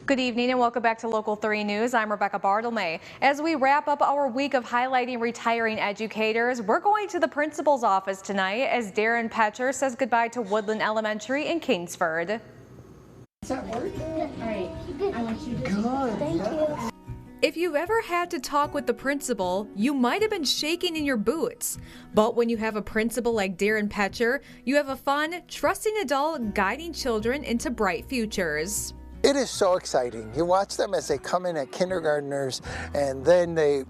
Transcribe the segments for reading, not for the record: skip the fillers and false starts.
Good evening and welcome back to Local 3 News. I'm Rebecca Bartlemay. As we wrap up our week of highlighting retiring educators, we're going to the principal's office tonight as Darren Petschar says goodbye to Woodland Elementary in Kingsford. Does that work? All right. I want you to Good. Thank you. If you've ever had to talk with the principal, you might have been shaking in your boots. But when you have a principal like Darren Petschar, you have a fun, trusting adult guiding children into bright futures. It is so exciting. You watch them as they come in at kindergartners, and then they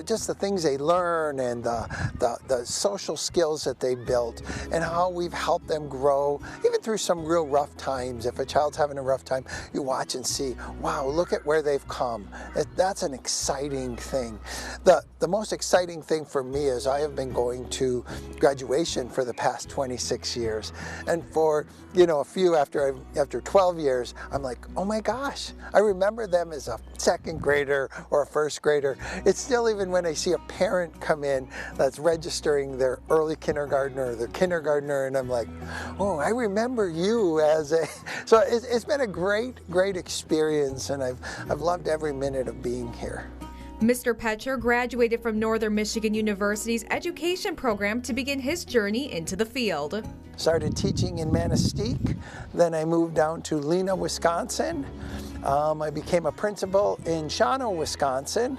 just the things they learn and the social skills that they built and how we've helped them grow, even through some real rough times. If a child's having a rough time, you watch and see, wow, look at where they've come. That's an exciting thing. The most exciting thing for me is I have been going to graduation for the past 26 years. And for, a few after 12 years, I'm like, oh my gosh, I remember them as a second grader or a first grader. It's still, even when I see a parent come in that's registering their early kindergartner or their kindergartner, and I'm like, oh, I remember you as a, so it's been a great experience, and I've loved every minute of being here. Mr. Petschar graduated from Northern Michigan University's education program to begin his journey into the field. Started teaching in Manistee, then I moved down to Lena, Wisconsin. I became a principal in Shawano, Wisconsin,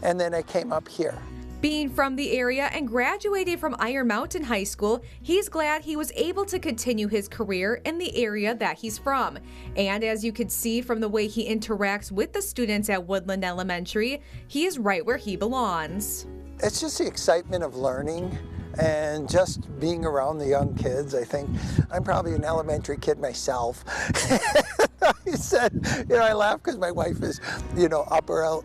and then I came up here. Being from the area and graduating from Iron Mountain High School, he's glad he was able to continue his career in the area that he's from. And as you could see from the way he interacts with the students at Woodland Elementary, he is right where he belongs. It's just the excitement of learning and just being around the young kids. I think I'm probably an elementary kid myself. I said, I laugh because my wife is, upper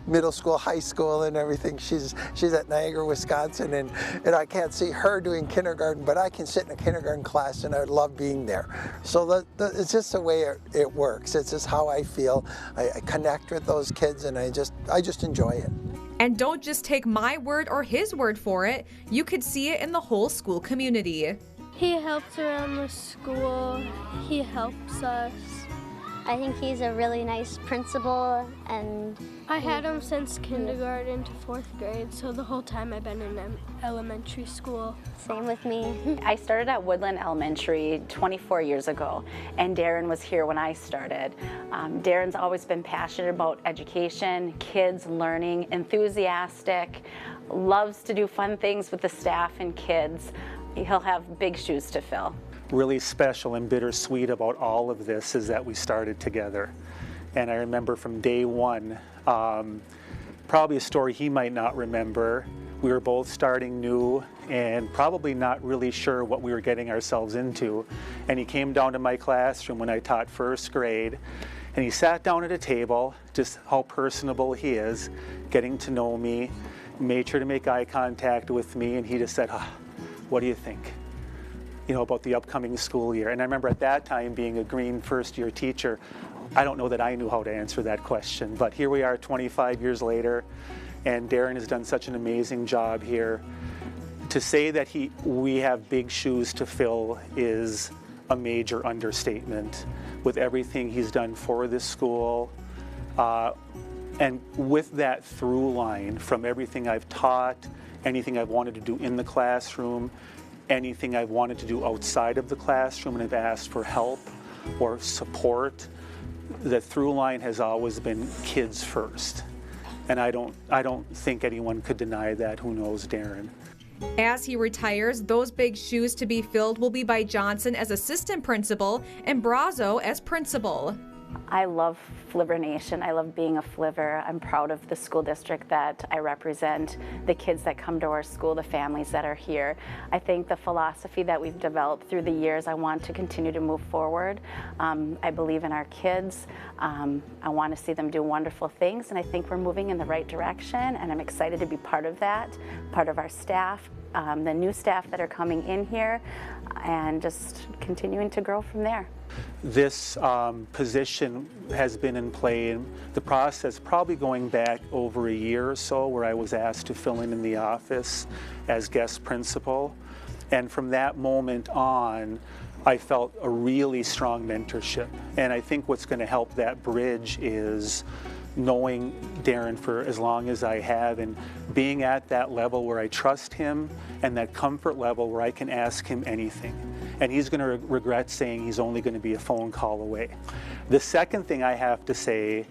middle school, high school and everything. She's at Niagara, Wisconsin, and I can't see her doing kindergarten, but I can sit in a kindergarten class and I would love being there. So it's just the way it works. It's just how I feel. I connect with those kids, and I just enjoy it. And don't just take my word or his word for it. You could see it in the whole school community. He helps around the school. He helps us. I think he's a really nice principal, and I had him since kindergarten to 4th grade, so the whole time I've been in elementary school. Same with me. I started at Woodland Elementary 24 years ago, and Darren was here when I started. Darren's always been passionate about education, kids, learning, enthusiastic, loves to do fun things with the staff and kids. He'll have big shoes to fill. Really special and bittersweet about all of this is that we started together. And I remember from day one, probably a story he might not remember. We were both starting new and probably not really sure what we were getting ourselves into. And he came down to my classroom when I taught 1st grade, and he sat down at a table, just how personable he is, getting to know me, made sure to make eye contact with me, and he just said, what do you think? About the upcoming school year. And I remember at that time, being a green first-year teacher, I don't know that I knew how to answer that question, but here we are 25 years later, and Darren has done such an amazing job here. To say that we have big shoes to fill is a major understatement with everything he's done for this school. And with that through line from everything I've taught, anything I've wanted to do in the classroom, anything I've wanted to do outside of the classroom, and I've asked for help or support, the through line has always been kids first. And I don't think anyone could deny that who knows Darren. As he retires, those big shoes to be filled will be by Johnson as assistant principal and Brazo as principal. I love Flivver Nation. I love being a Flivver. I'm proud of the school district that I represent, the kids that come to our school, the families that are here. I think the philosophy that we've developed through the years, I want to continue to move forward. I believe in our kids. I want to see them do wonderful things, and I think we're moving in the right direction, and I'm excited to be part of that, part of our staff, the new staff that are coming in here, and just continuing to grow from there. This position has been in play in the process probably going back over a year or so, where I was asked to fill in the office as guest principal. And from that moment on, I felt a really strong mentorship. And I think what's going to help that bridge is knowing Darren for as long as I have and being at that level where I trust him and that comfort level where I can ask him anything. And he's going to regret saying he's only going to be a phone call away. The second thing I have to say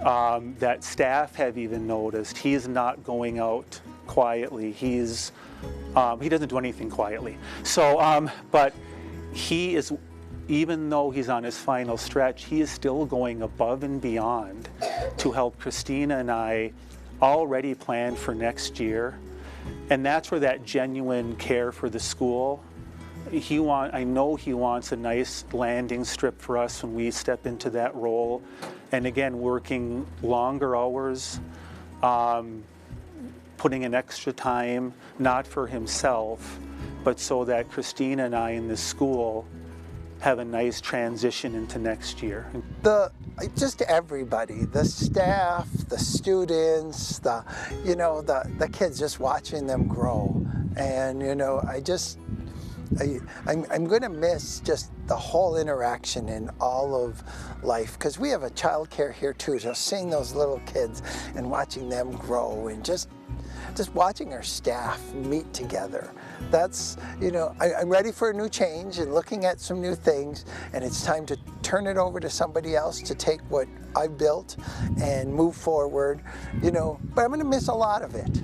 that staff have even noticed, he's not going out quietly. He doesn't do anything quietly. So, but he is, even though he's on his final stretch, he is still going above and beyond to help Christina and I already plan for next year. And that's where that genuine care for the school, I know he wants a nice landing strip for us when we step into that role. And again, working longer hours, putting in extra time, not for himself, but so that Christina and I in this school have a nice transition into next year. Just everybody, the staff, the students, the kids, just watching them grow. And I'm going to miss just the whole interaction in all of life, because we have a child care here too, so seeing those little kids and watching them grow and just watching our staff meet together. That's, I'm ready for a new change and looking at some new things, and it's time to turn it over to somebody else to take what I've built and move forward, but I'm going to miss a lot of it.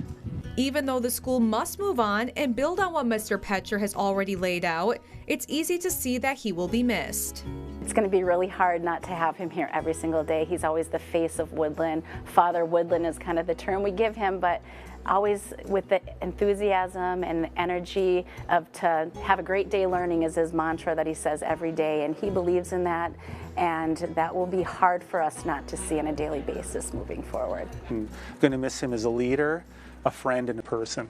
Even though the school must move on and build on what Mr. Petschar has already laid out, it's easy to see that he will be missed. It's going to be really hard not to have him here every single day. He's always the face of Woodland. Father Woodland is kind of the term we give him, but always with the enthusiasm and energy to have a great day learning is his mantra that he says every day, and he believes in that, and that will be hard for us not to see on a daily basis moving forward. I'm going to miss him as a leader, a friend, and a person.